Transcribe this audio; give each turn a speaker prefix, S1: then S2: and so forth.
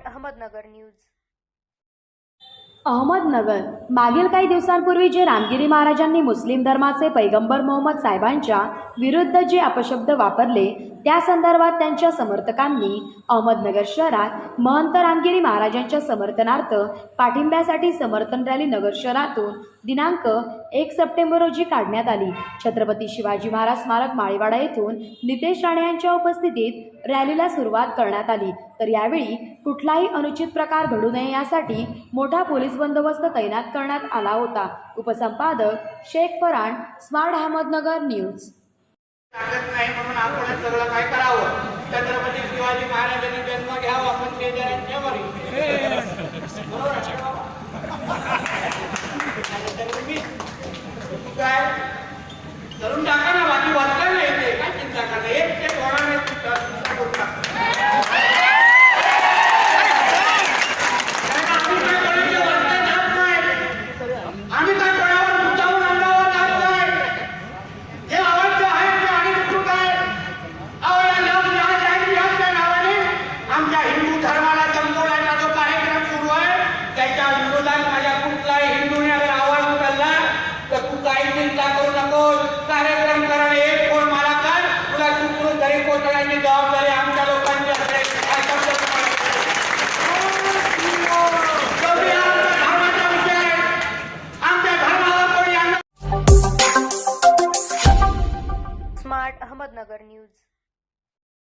S1: Ahmednagar news.
S2: Ahmednagar मागील काही दिवसांपूर्वी जे रामगिरी महाराजांनी मुस्लिम धर्माचे पैगंबर मोहम्मद साहेबांच्या विरुद्ध जे अपशब्द वापरले त्या संदर्भात त्यांच्या समर्थकांनी अहमदनगर शहरात महंत रामगिरी महाराजांच्या समर्थनार्थ पाठिंब्यासाठी समर्थन रॅली नगर शहरातून दिनांक 1 सप्टेंबर रोजी काढण्यात आली. छत्रपती शिवाजी महाराज स्मारक माळीवाडा येथून नितेश राणे यांच्या उपस्थितीत रॅलीला सुरुवात करण्यात आली. तर यावेळी कुठलाही अनुचित प्रकार घडू नये यासाठी मोठा पोलीस बंदोबस्त तैनात करण्यात आला होता. उपसंपादक शेख फरान, स्मार्ट अहमदनगर न्यूज.
S3: नाही म्हणून आपण सगळं काय करावं. छत्रपती शिवाजी महाराजांनी जन्म घ्यावा पण शेजाऱ्यांच्या वरी. काय करून टाका ना, बाकी वाचता नाही येते काय चिंता करता. एक ते होणार